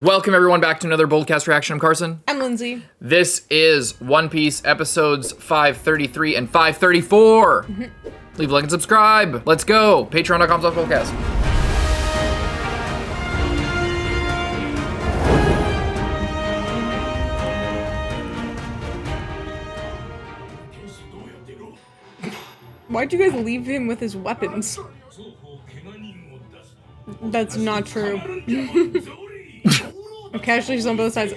Welcome everyone back to another BOLDcast reaction. I'm Carson. I'm Lindsay. This is One Piece episodes 533 and 534. Leave a like and subscribe. Let's go. Patreon.com/BOLDcast. Why'd you guys leave him with his weapons? That's not true. Casualties on both sides.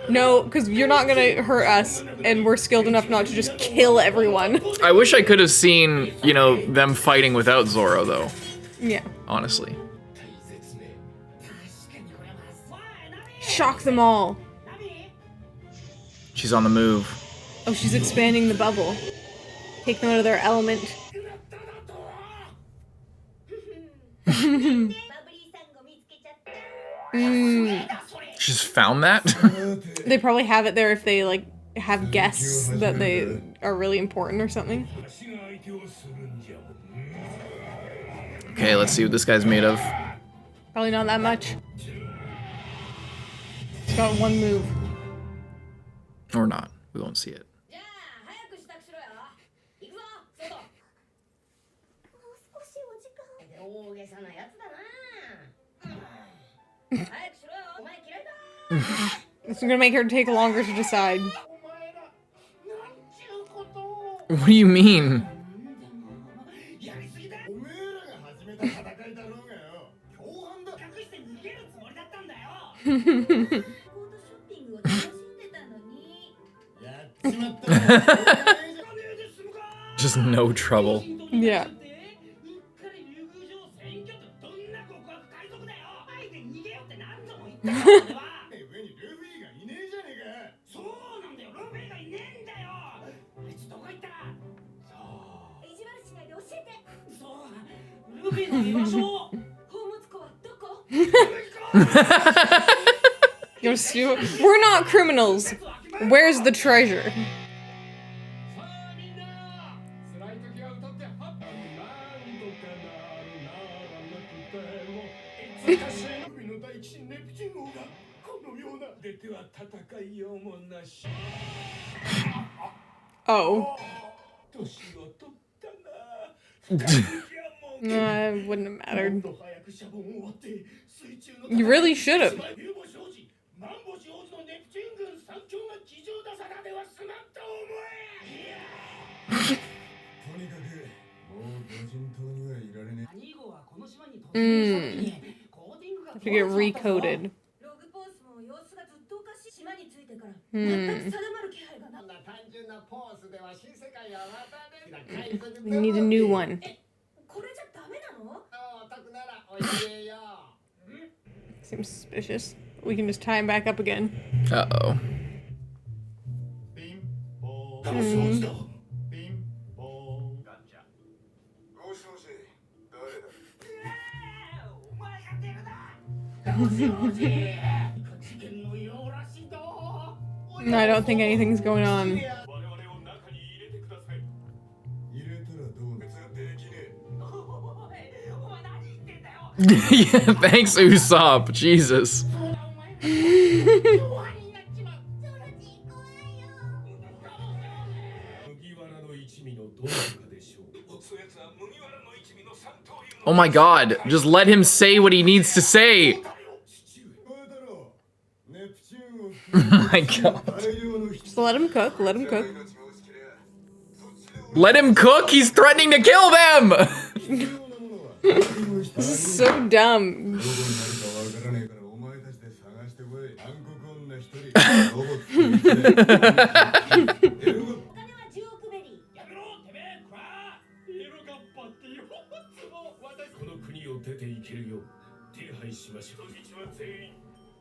No, because you're not gonna hurt us, and we're skilled enough not to just kill everyone. I wish I could have seen, you know, them fighting without Zoro, though. Yeah. Honestly. Shock them all. She's on the move. Oh, she's expanding the bubble. Take them out of their element. She just found that? They probably have it there if they, like, have guests that they are really important or something. Okay, let's see what this guy's made of. Probably not that much. He's got one move. Or not. We won't see it. It's gonna make her take longer to decide. What do you mean? Just no trouble. Yeah. We're not criminals. Where's the treasure? Oh. No, it wouldn't have mattered. You really should have. Have to get recoded. We need a new one. Seems suspicious. We can just tie him back up again. Uh-oh. No, I don't think anything's going on. Yeah, thanks, Usopp. Jesus. Oh my god, just let him say what he needs to say. Oh my god. Just let him cook, let him cook. Let him cook? He's threatening to kill them! This is so dumb.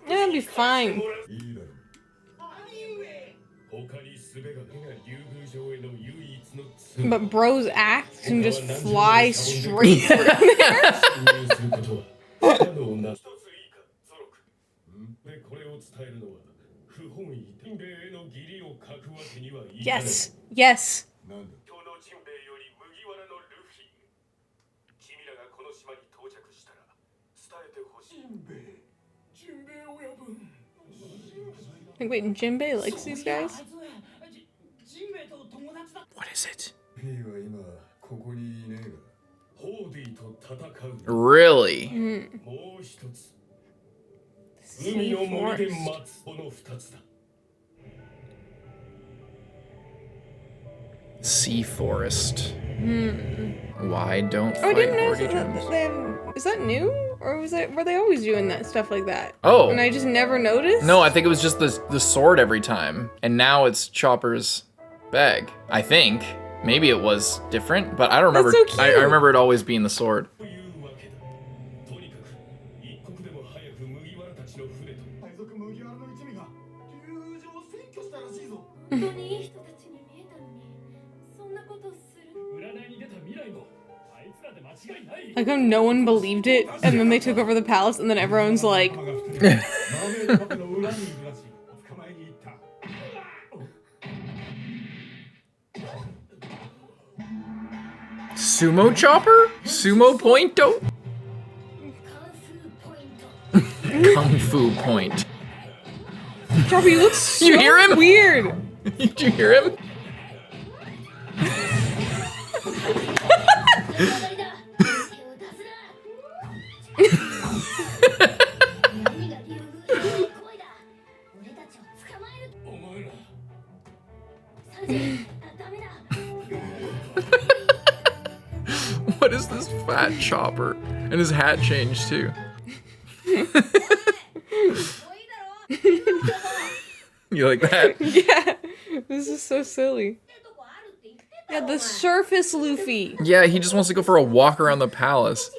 Yeah, it'll be fine. But bro's axe can just fly straight through there. Yes, yes. Like, wait, Jinbei likes these guys? What is it? Really? Sea forest. Sea forest. Why don't Oh, I fight didn't know hordy gems? that they have, is that new? Or were they always doing that stuff like that? Oh. And I just never noticed? No, I think it was just the sword every time. And now it's Chopper's bag. I think. Maybe it was different, but I don't remember. That's so cute. I remember it always being the sword. Like how no one believed it, and then they took over the palace, and then everyone's like, Sumo chopper? Sumo pointo? Kung fu point. Chopper, you look so You hear him? weird. Did you hear him? What is this fat Chopper? And his hat changed too. You like that? Yeah, this is so silly. Yeah, the surface Luffy. Yeah, he just wants to go for a walk around the palace.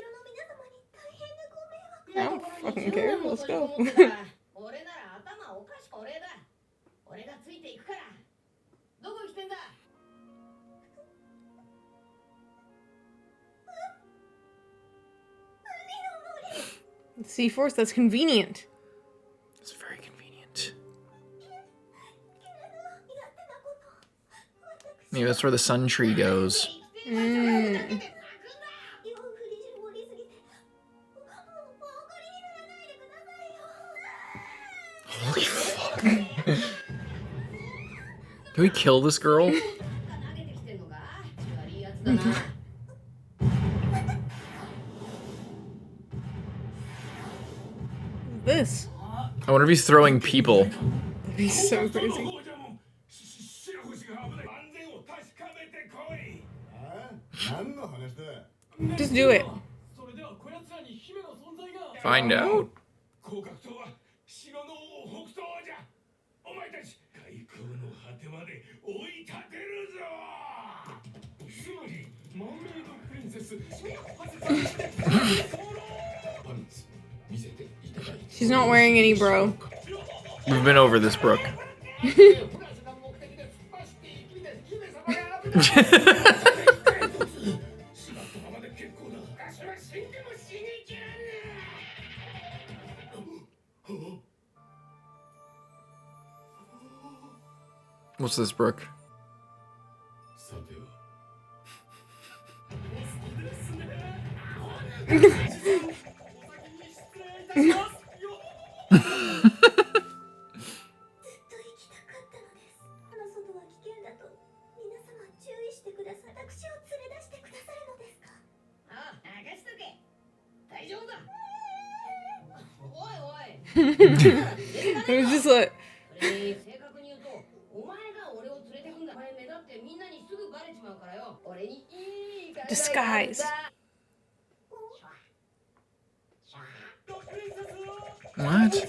I don't fucking care. Let's go. Sea force, that's convenient. It's very convenient. Maybe that's where the sun tree goes. Holy fuck. Can we kill this girl? This. I wonder if he's throwing people. That'd be so crazy. Just do it. Find out. She's not wearing any, bro. We've been over this, Brook. What's this, Brook? It was just like, disguise. What?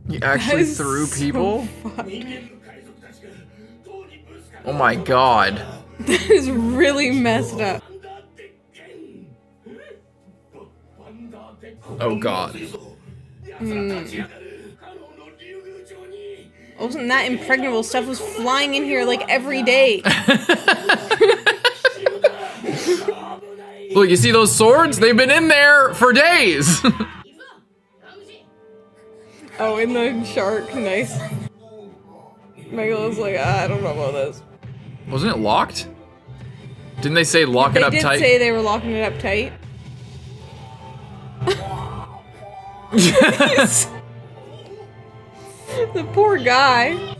You actually That is threw so people? fucked. Oh my god. That is really messed up. Oh god. Wasn't that impregnable stuff was flying in here like every day? Look, you see those swords? They've been in there for days. Oh, in the shark, nice. Megalo's like, I don't know about this. Wasn't it locked? Didn't they say lock it up They tight? did say they were locking it up tight. The poor guy.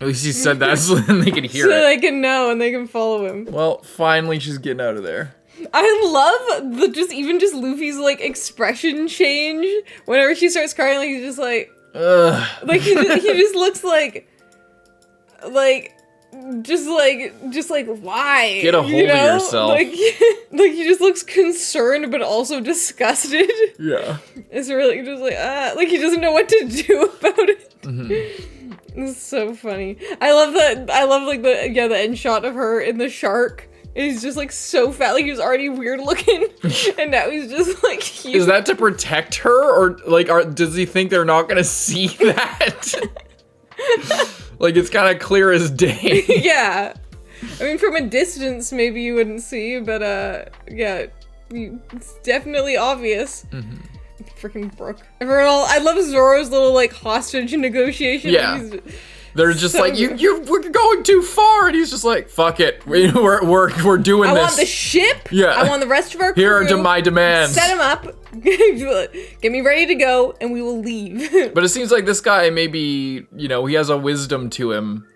At least he said that so then they could hear So it. they can know and they can follow him. Well, finally she's getting out of there. I love the just Luffy's like expression change whenever she starts crying. Like he's just like, Ugh. like he just looks like why? Get a hold of yourself. Like he just looks concerned but also disgusted. Yeah. It's really just like he doesn't know what to do about it. It's so funny. I love like the end shot of her in the shark. He's just like so fat, like he was already weird looking, and now he's just like huge. Is that to protect her, or like, does he think they're not gonna see that? Like it's kind of clear as day. Yeah, I mean from a distance maybe you wouldn't see, but yeah, it's definitely obvious. Freaking Brook. I love Zoro's little like hostage negotiation. Yeah. They're just so like, we're going too far, and he's just like, fuck it, we're doing this. I want the ship. Yeah. I want the rest of our crew. Here are my demands. Set him up. Get me ready to go, and we will leave. But it seems like this guy maybe, he has a wisdom to him.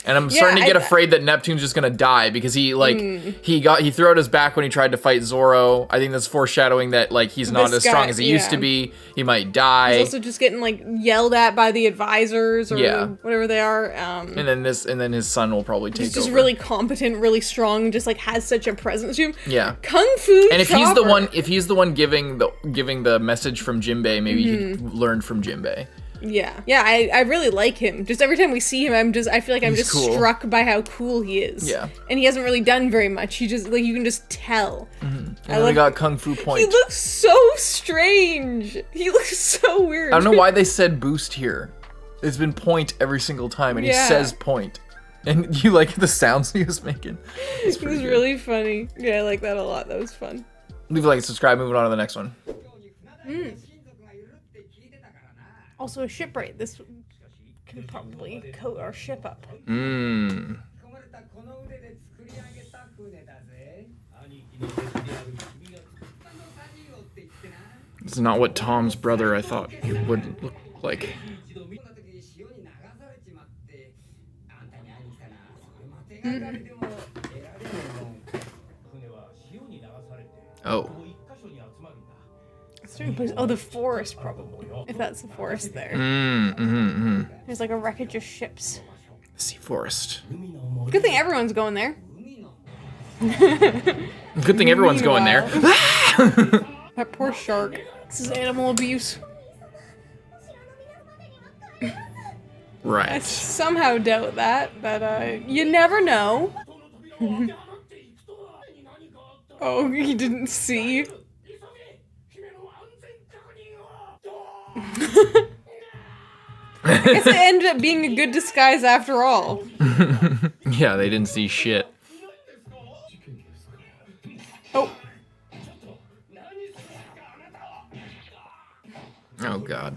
And I'm starting to get afraid that Neptune's just gonna die because he threw out his back when he tried to fight Zoro. I think that's foreshadowing that like he's not as strong as he used to be. He might die. He's also just getting like yelled at by the advisors or whatever they are. And then his son will probably take over. He's just really competent, really strong, just like has such a presence to him. Yeah. Kung Fu. And if he's the one giving the message from Jinbei, maybe he learned from Jinbei. Yeah, I really like him. Just every time we see him, I feel like I'm just cool. struck by how cool he is. Yeah. And he hasn't really done very much. He just like you can just tell. And then we got Kung Fu Point. He looks so strange. He looks so weird. I don't know why they said boost here. It's been point every single time, and he says point. And you like the sounds he was making. It was really funny. Yeah, I like that a lot. That was fun. Leave a like, subscribe, moving on to the next one. Also a shipwright. This can probably coat our ship up. This is not what Tom's brother I thought it would look like. Oh. Oh, the forest, probably. If that's the forest there. There's like a wreckage of ships. Sea forest. Good thing everyone's going there. Good thing everyone's going there. That poor shark. This is animal abuse. Right. I somehow doubt that, but you never know. Oh, he didn't see. I guess it ended up being a good disguise after all. Yeah, they didn't see shit. Oh. Oh god.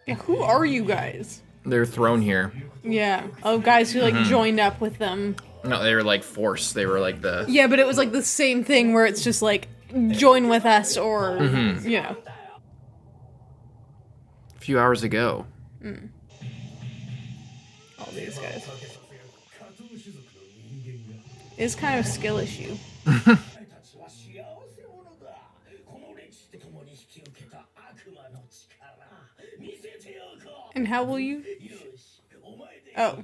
Yeah, who are you guys? They're thrown here. Yeah. Oh, guys who like joined up with them. No, they were like forced. They were like the... Yeah, but it was like the same thing where it's just like, join with us or, you know. A few hours ago. All these guys. It's kind of a skill issue. And how will you? Oh.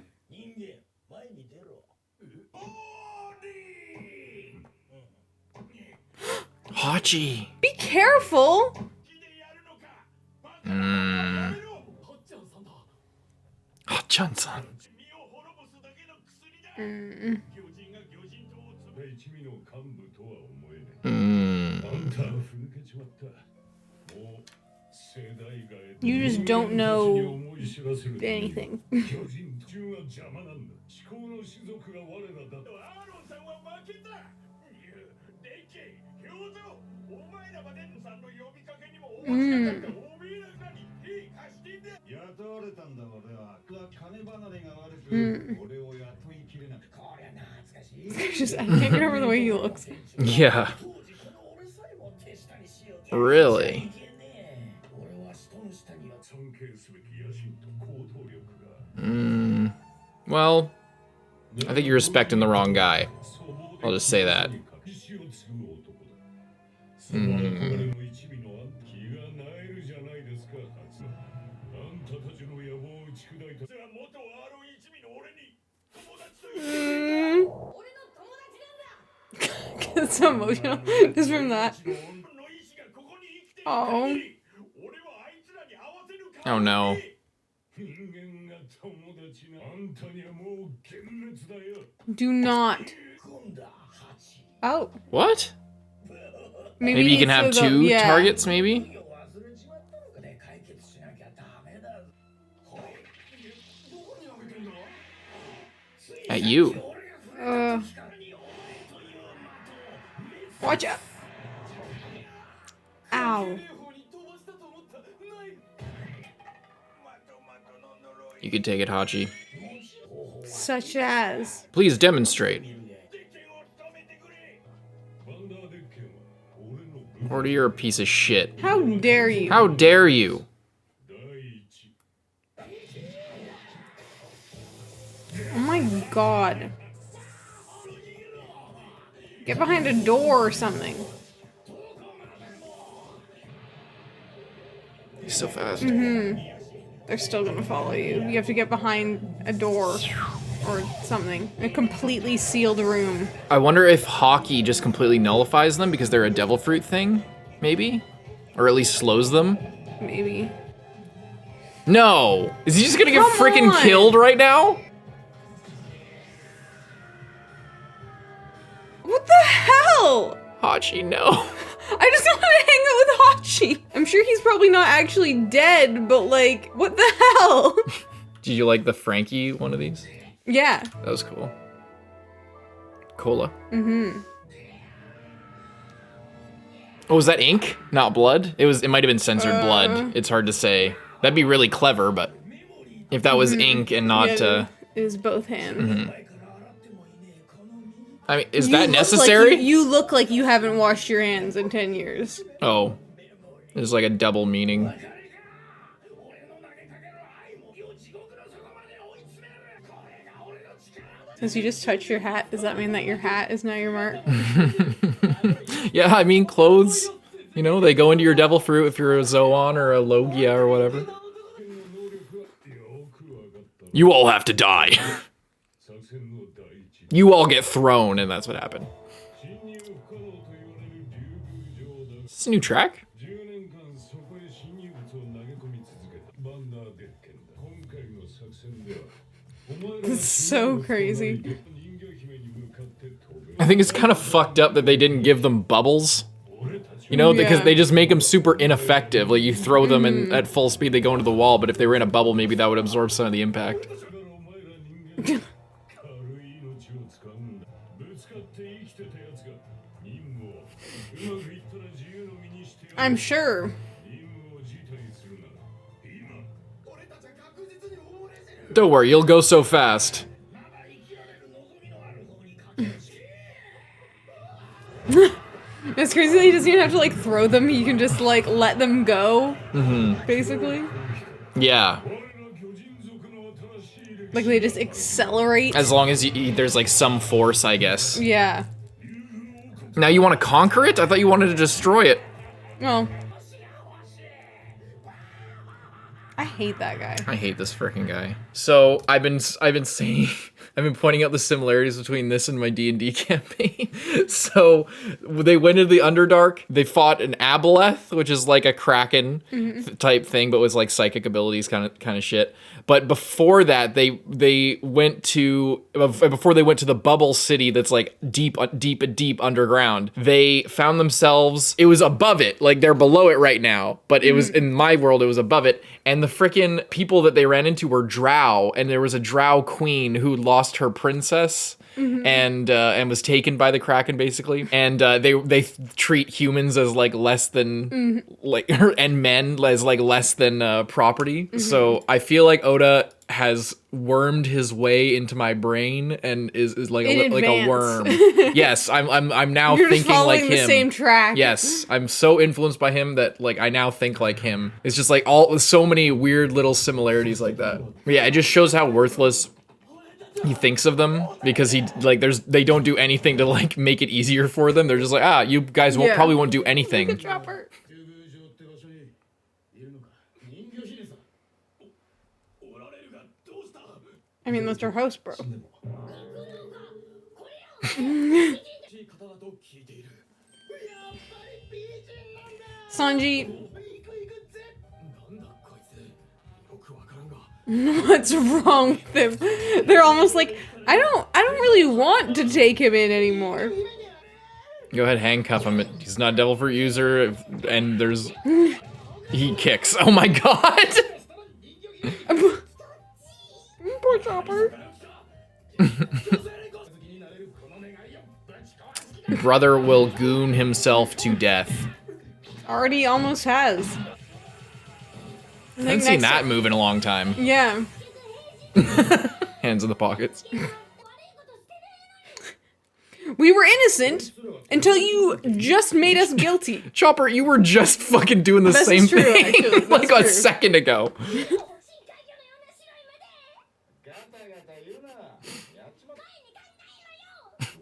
Hachi. Be careful! Hachan-san. You just don't know anything. I can't remember the way he looks. Yeah. Really? Well, I think you're respecting the wrong guy. I'll just say that. It's so emotional just from that. Oh. Oh no. Do not. Oh. What? Maybe you can have two targets, maybe? At you. Watch out. Ow. You could take it, Hachi. Such as. Please demonstrate. Hordy, you're a piece of shit. How dare you? How dare you? Oh my god. Get behind a door or something. He's so fast. They're still gonna follow you. You have to get behind a door or something. A completely sealed room. I wonder if hockey just completely nullifies them because they're a devil fruit thing, maybe? Or at least slows them? Maybe. No! Is he just gonna get Come freaking on. killed right now? What the hell? Hachi, no. I just want to hang out with Hachi. I'm sure he's probably not actually dead, but like, what the hell? Did you like the Franky one of these? Yeah. That was cool. Cola. Oh, was that ink? Not blood? It might have been censored blood. It's hard to say. That'd be really clever, but if that was ink and not It is both hands. I mean, is You that look necessary? Like you look like you haven't washed your hands in 10 years. Oh. There's like a double meaning. Since you just touched your hat, does that mean that your hat is now your mark? Yeah, I mean, clothes, you know, they go into your devil fruit if you're a Zoan or a Logia or whatever. You all have to die. You all get thrown, and that's what happened. Is this a new track? It's so crazy. I think it's kind of fucked up that they didn't give them bubbles. You know, because they just make them super ineffective. Like, you throw them and at full speed, they go into the wall, but if they were in a bubble, maybe that would absorb some of the impact. I'm sure. Don't worry, you'll go so fast. It's crazy that he doesn't even have to like throw them, he can just like let them go. Basically. Yeah. Like they just accelerate. As long as there's like some force, I guess. Yeah. Now you want to conquer it? I thought you wanted to destroy it. Well. I hate that guy. I hate this freaking guy. So I've been saying, I've been pointing out the similarities between this and my D&D campaign. So they went into the Underdark. They fought an aboleth, which is like a kraken type thing, but was like psychic abilities kind of shit. But before that, they went to before they went to the bubble city that's like deep underground. They found themselves. It was above it, like they're below it right now. But it was in my world, it was above it. And the frickin' people that they ran into were drow, and there was a drow queen who lost her princess. and was taken by the Kraken basically. And they treat humans as like less than like and men as like less than property. So I feel like Oda has wormed his way into my brain and is like a worm. Yes, I'm now You're thinking just like him. the same track. Yes, I'm so influenced by him that like I now think like him. It's just like so many weird little similarities like that. But yeah, it just shows how worthless he thinks of them, because they don't do anything to like make it easier for them. They're just like, you guys probably won't do anything. Look at Chopper. I mean, that's our host, bro. Sanji. What's wrong with him? They're almost like, I don't really want to take him in anymore. Go ahead, handcuff him. He's not a devil fruit user, and he kicks. Oh my god! Poor Chopper. Brother will goon himself to death. Already almost has. I haven't seen that move in a long time. Yeah. Hands in the pockets. We were innocent until you just made us guilty. Chopper, you were just fucking doing the same true, thing actually. like a second ago.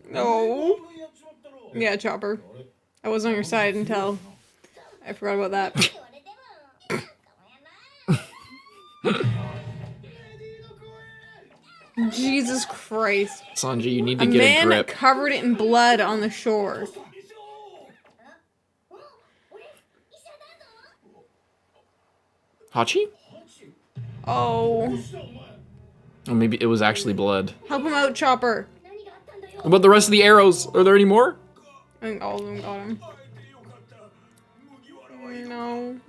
No. Yeah, Chopper. I was on your side until I forgot about that. Jesus Christ. Sanji, you need to get a grip. Man covered it in blood on the shore. Hachi? Oh. Or maybe it was actually blood. Help him out, Chopper. What about the rest of the arrows? Are there any more? I think all of them got him. No.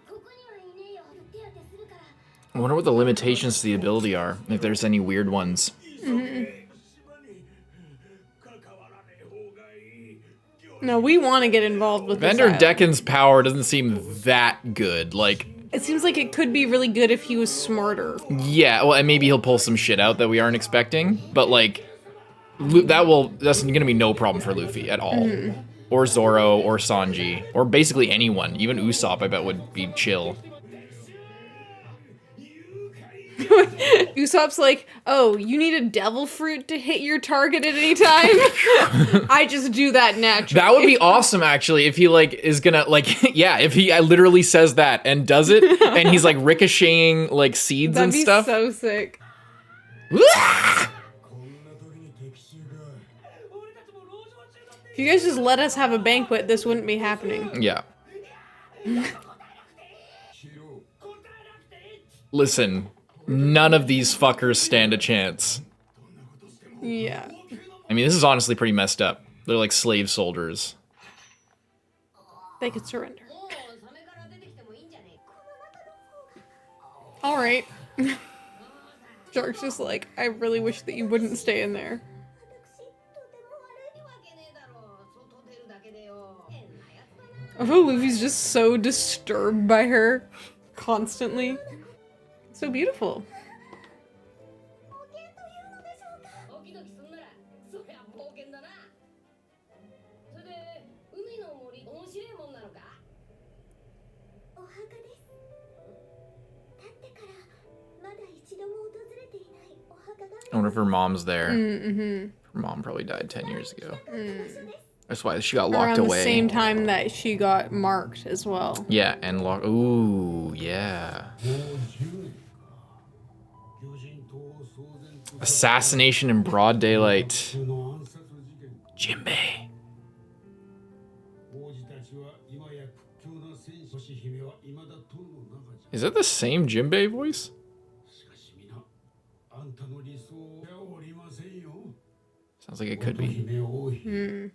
I wonder what the limitations to the ability are, if there's any weird ones. No, we want to get involved with this. Vanderdeken's power doesn't seem that good. Like, it seems like it could be really good if he was smarter. Yeah, well, and maybe he'll pull some shit out that we aren't expecting. But like, that's gonna be no problem for Luffy at all. Or Zoro, or Sanji, or basically anyone. Even Usopp, I bet, would be chill. Usopp's like, oh, you need a devil fruit to hit your target at any time? I just do that naturally. That would be awesome, actually, if he, like, is gonna, like, yeah, if he literally says that and does it, and he's, like, ricocheting, like, seeds and stuff. That'd be so sick. If you guys just let us have a banquet, this wouldn't be happening. Yeah. Listen, none of these fuckers stand a chance. Yeah. I mean, this is honestly pretty messed up. They're like slave soldiers. They could surrender. Alright. Shark's just like, I really wish that you wouldn't stay in there. Oh, Luffy's just so disturbed by her constantly. So beautiful. I wonder if her mom's there. Her mom probably died 10 years ago. That's why she got locked Around away. the same time that she got marked as well. Yeah, and locked. Ooh, yeah. Assassination in broad daylight. Jimbei. Is that the same Jimbei voice? Sounds like it could be.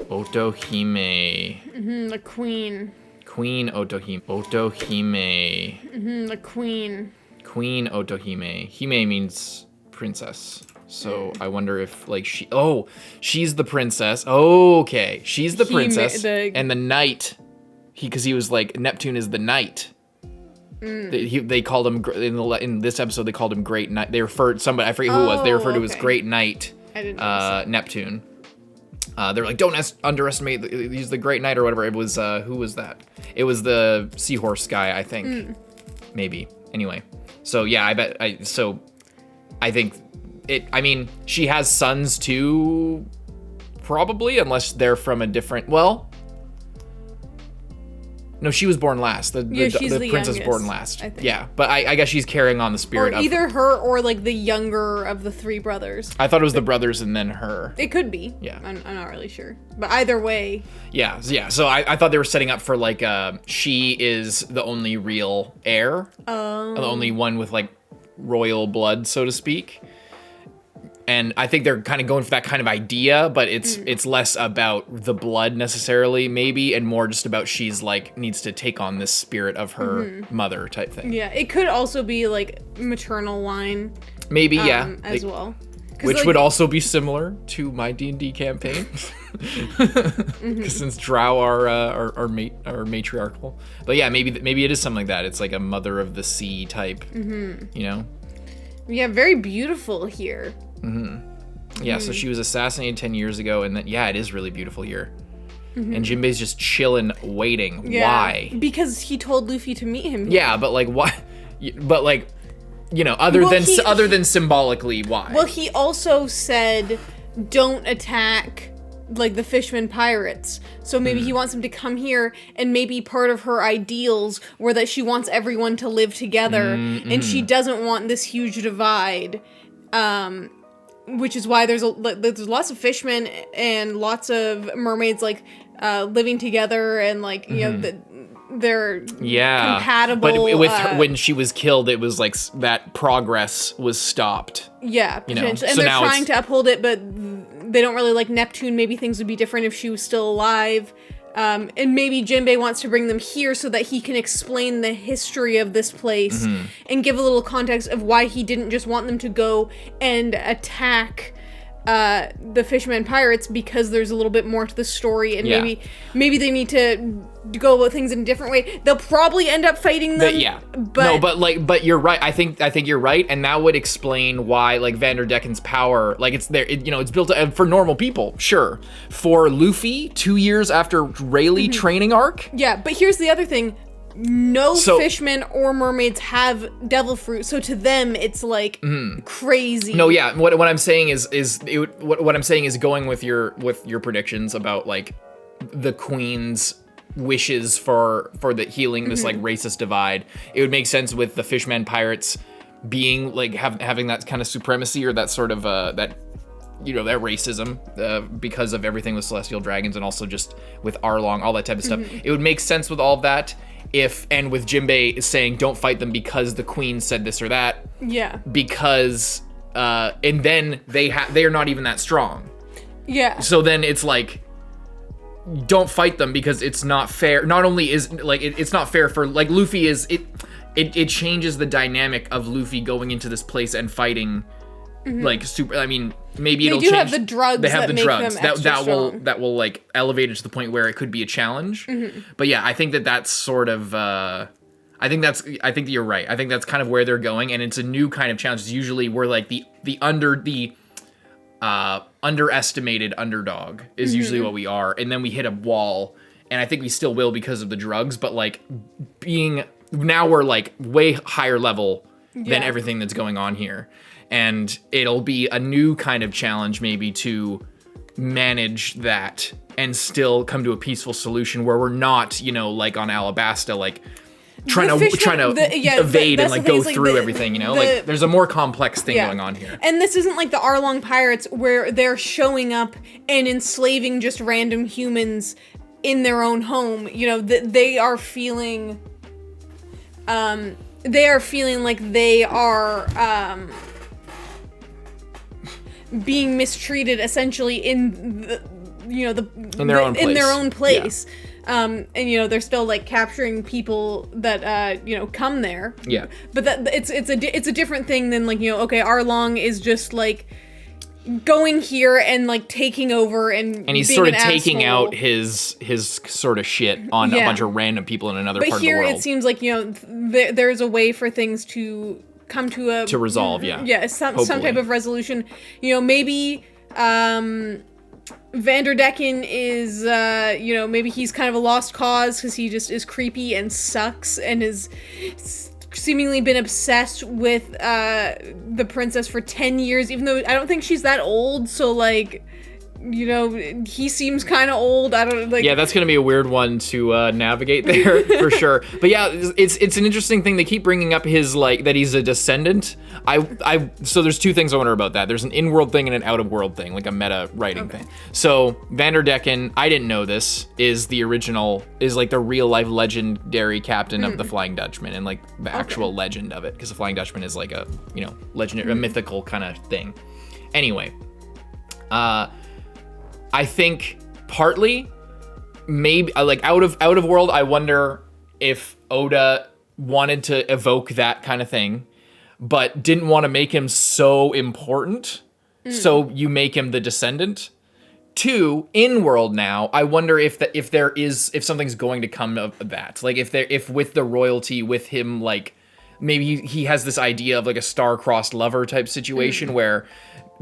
Otohime. The queen. Queen Otohime. Otohime. The queen. Queen Otohime. Hime means princess. So I wonder if like she's the princess. Okay, she's the princess and the knight. Because he was like Neptune is the knight. They called him in this episode. They called him Great Knight. They referred somebody. I forget who it was. They referred to him as Great Knight. I didn't know Neptune. They're like, don't underestimate. He's the Great Knight or whatever. It was who was that? It was the seahorse guy, I think. Maybe. Anyway, so yeah, I think it. I mean, she has sons too, probably, unless they're from a different. Well. No, she was born last. The princess youngest, born last. I think. Yeah, but I guess she's carrying on the spirit of either her or like the younger of the three brothers. I thought it was the brothers and then her. It could be. Yeah. I'm not really sure. But either way. Yeah. So I thought they were setting up for like she is the only real heir. Oh. The only one with like royal blood, so to speak. And I think they're kind of going for that kind of idea, but it's less about the blood necessarily, maybe, and more just about she's like needs to take on this spirit of her mother type thing. Yeah, it could also be like maternal line. Maybe, yeah, as well. Which like, would also be similar to my D&D campaign, because since drow are matriarchal. But yeah, maybe it is something like that. It's like a mother of the sea type, you know. Yeah, very beautiful here. Yeah, so she was assassinated 10 years ago, and then it is really beautiful here. And Jinbei's just chilling, waiting. Yeah, why? Because he told Luffy to meet him here. Yeah, but like why? But like, you know, other than symbolically, why? Well, he also said, "Don't attack." Like the fishman pirates. So maybe he wants them to come here, and maybe part of her ideals were that she wants everyone to live together, and she doesn't want this huge divide. Which is why there's lots of fishmen and lots of mermaids like living together, and like you know they're compatible. But with her, when she was killed, it was like that progress was stopped. Yeah, potentially, and they're trying to uphold it, but they don't really like Neptune. Maybe things would be different if she was still alive. And maybe Jinbei wants to bring them here so that he can explain the history of this place and give a little context of why he didn't just want them to go and attack the fisherman pirates, because there's a little bit more to the story, and maybe they need to go about things in a different way. They'll probably end up fighting them. But you're right. I think you're right, and that would explain why like Vanderdeken's power, like it's there. It's built for normal people, sure. For Luffy, 2 years after Rayleigh training arc. Yeah, but here's the other thing. No fishmen or mermaids have devil fruit, so to them it's like crazy. No, yeah. What I'm saying is what I'm saying is going with your predictions about like the queen's wishes for the healing this like racist divide. It would make sense with the fishman pirates being like having that kind of supremacy, or that sort of that that racism because of everything with celestial dragons, and also just with Arlong, all that type of stuff. It would make sense with all of that. And with Jinbei saying don't fight them because the queen said this or that. Yeah. Because and then they are not even that strong. Yeah. So then it's like, don't fight them because it's not fair. Not only is like it's not fair for like Luffy is it changes the dynamic of Luffy going into this place and fighting like super. I mean, maybe it'll change. They have the drugs. They have the drugs that will like elevate it to the point where it could be a challenge. But yeah, I think that's sort of. I think that you're right. I think that's kind of where they're going, and it's a new kind of challenge. It's usually we're like the underestimated underdog is usually what we are, and then we hit a wall, and I think we still will because of the drugs. But like now we're like way higher level than everything that's going on here. And it'll be a new kind of challenge maybe to manage that and still come to a peaceful solution where we're not, like on Alabasta, like trying to evade and like go through everything, like there's a more complex thing going on here. And this isn't like the Arlong pirates where they're showing up and enslaving just random humans in their own home. They are feeling like they are being mistreated essentially in their own place. And they're still like capturing people that come there. Yeah. But that it's a different thing than like Arlong is just like going here and like taking over and he's being sort of an taking asshole. out his sort of shit on a bunch of random people in another part of the world. But here it seems like, you know, there's a way for things to come to resolve, some type of resolution. You know, maybe Vanderdeken is, you know, maybe he's kind of a lost cause because he just is creepy and sucks and is seemingly been obsessed with the princess for 10 years, even though I don't think she's that old, so, like, you know, he seems kind of old. I don't like. Yeah, that's gonna be a weird one to navigate there for sure. But yeah, it's an interesting thing. They keep bringing up his like that he's a descendant. So there's two things I wonder about that. There's an in-world thing and an out-of-world thing, like a meta writing thing. So Vanderdeken, I didn't know this, is the real life legendary captain of the Flying Dutchman and like the actual legend of it, because the Flying Dutchman is like a, you know, legendary, a mythical kind of thing. Anyway, I think partly, maybe like out of world, I wonder if Oda wanted to evoke that kind of thing, but didn't want to make him so important. So you make him the descendant. 2, in world now, I wonder if something's going to come of that. Like if with the royalty, with him, like maybe he has this idea of like a star-crossed lover type situation where,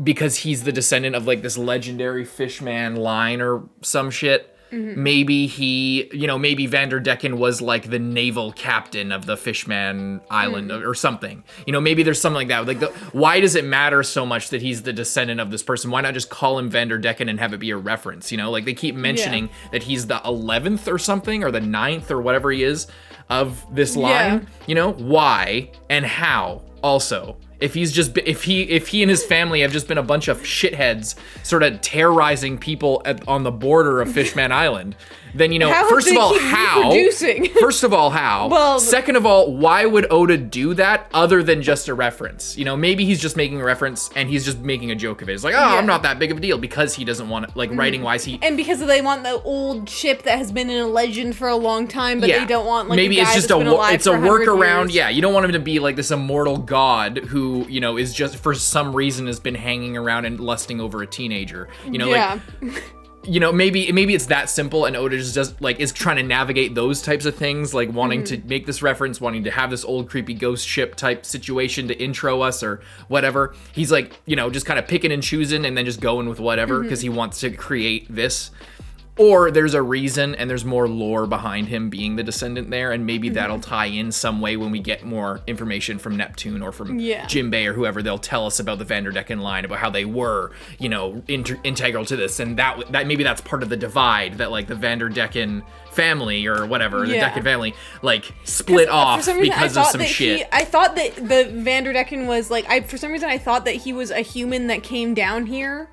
because he's the descendant of like this legendary fishman line or some shit, maybe maybe Vanderdeken was like the naval captain of the Fishman Island or something. You know, maybe there's something like that. Like, why does it matter so much that he's the descendant of this person? Why not just call him Vanderdeken and have it be a reference? You know, like they keep mentioning that he's the 11th or something, or the 9th or whatever he is of this line. You know, why and how also? If he and his family have just been a bunch of shitheads sort of terrorizing people on the border of Fishman Island, then, you know, first of all, how? First of all, how? Well, second of all, why would Oda do that other than just a reference? You know, maybe he's just making a reference and he's just making a joke of it. It's like, I'm not that big of a deal, because he doesn't want to, like, writing-wise, and because they want the old ship that has been in a legend for a long time, but they don't want, like, maybe it's just it's a workaround. Yeah, you don't want him to be like this immortal god who, you know, is just for some reason has been hanging around and lusting over a teenager. You know, like, you know, maybe it's that simple, and Oda just like is trying to navigate those types of things, like wanting to make this reference, wanting to have this old creepy ghost ship type situation to intro us or whatever. He's like, you know, just kind of picking and choosing and then just going with whatever because he wants to create this. Or there's a reason and there's more lore behind him being the descendant there, and maybe that'll tie in some way when we get more information from Neptune or from JIMBEI or whoever. They'll tell us about the Vanderdeken line, about how they were, you know, integral to this, and that maybe that's part of the divide, that like the Vanderdeken family or whatever, the Decken family, like split off because of some shit. I thought that the Vanderdeken was like, for some reason I thought that he was a human that came down here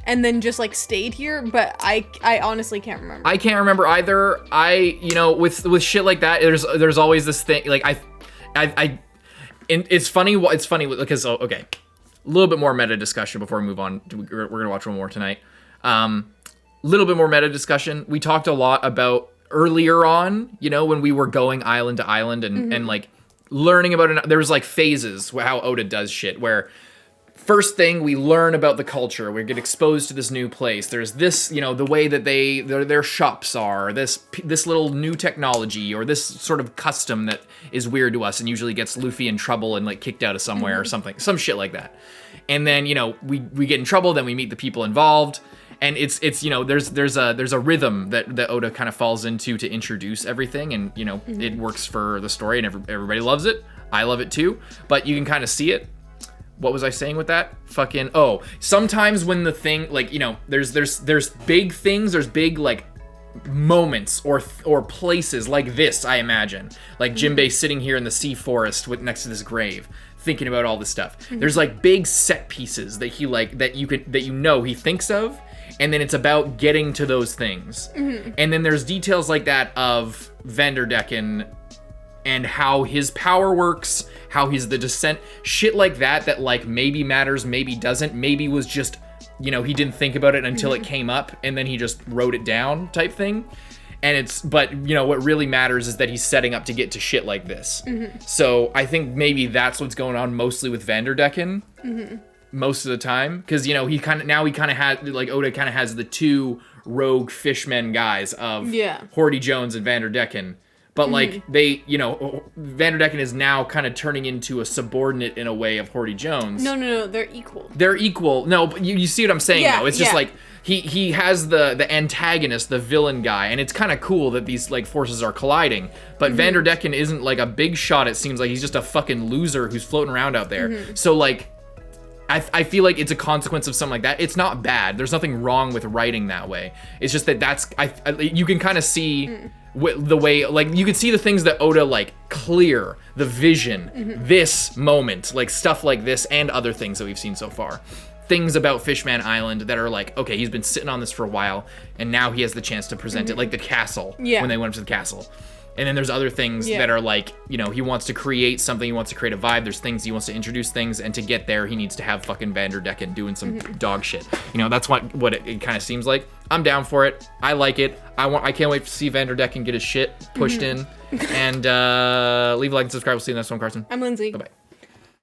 and then just like stayed here, but I honestly can't remember. I can't remember either. You know, with shit like that, there's always this thing, like it's funny because, okay, a little bit more meta discussion before we move on. We're gonna watch one more tonight. Little bit more meta discussion. We talked a lot about earlier on, you know, when we were going island to island and like learning about it. There was like phases how Oda does shit, where first thing, we learn about the culture. We get exposed to this new place. There's this, you know, the way that their shops are, this little new technology, or this sort of custom that is weird to us and usually gets Luffy in trouble and like kicked out of somewhere or something, some shit like that. And then, you know, we get in trouble, then we meet the people involved, and it's you know, there's a rhythm that Oda kind of falls into to introduce everything, and you know, it works for the story and everybody loves it. I love it too, but you can kind of see it. What was I saying with that? Sometimes when the thing, like, you know, there's big things, there's big, like, moments or places like this, I imagine. Like JIMBEI sitting here in the sea forest next to this grave, thinking about all this stuff. There's, like, big set pieces that he, like, that you know he thinks of, and then it's about getting to those things. And then there's details like that of Vanderdeken and how his power works, how he's the descent, shit like that like maybe matters, maybe doesn't, maybe was just, you know, he didn't think about it until it came up and then he just wrote it down type thing. But you know, what really matters is that he's setting up to get to shit like this. So I think maybe that's what's going on mostly with Vanderdeken. most of the time, because he kind of has like Oda kind of has the two rogue fishmen guys of Hordy Jones and Vanderdeken. But like they, Vanderdeken is now kind of turning into a subordinate in a way of Hordy Jones. No, they're equal. They're equal. No, but you see what I'm saying though. It's just like he has the antagonist, the villain guy, and it's kind of cool that these like forces are colliding. But Vanderdeken isn't like a big shot. It seems like he's just a fucking loser who's floating around out there. So like, I feel like it's a consequence of something like that. It's not bad. There's nothing wrong with writing that way. It's just that you can kind of see the way, like, you can see the things that Oda, like, clear, the vision, this moment, like, stuff like this and other things that we've seen so far. Things about Fishman Island that are like, okay, he's been sitting on this for a while, and now he has the chance to present it, like the castle, when they went up to the castle. And then there's other things that are like, he wants to create something, he wants to create a vibe, there's things, he wants to introduce things, and to get there, he needs to have fucking Vanderdeken doing some dog shit. That's what it kind of seems like. I'm down for it. I like it. I can't wait to see Vanderdeken get his shit pushed in. And leave a like and subscribe. We'll see you in the next one, Carson. I'm Lindsay. Bye-bye.